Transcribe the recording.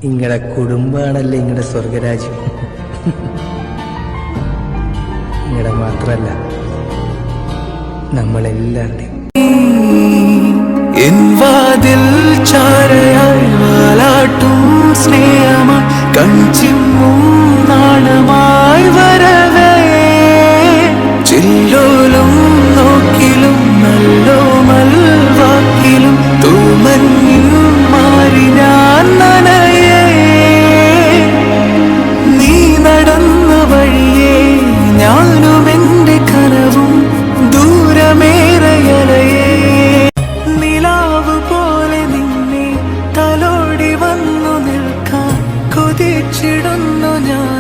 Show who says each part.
Speaker 1: ഇങ്ങടെ കുടുംബാണല്ലേ ഇങ്ങടെ സ്വർഗരാജ്യം. ഇങ്ങടെ മാത്രല്ല നമ്മളെല്ലാവരുടെയും.
Speaker 2: എൻ വാതിൽ ചാരയായി വാലാട്ടും സ്നേഹമാ കൺചിമ്മും നാണമായി വരവേ ചില്ലോലും നോക്കിലും നല്ലോ മൽവാക്കിലും തൂമഞ്ഞിൽ മാറി ഞാൻ നനയേ നീ നടന്ന വഴിയേ ഞാനും എൻ്റെ കനവും ദൂരമേറയലയേ നിലാവ് പോലെ നിന്നെ തലോടി വന്നു നിൽക്കാൻ കൊതിച്ചിടുന്നു ഞാൻ.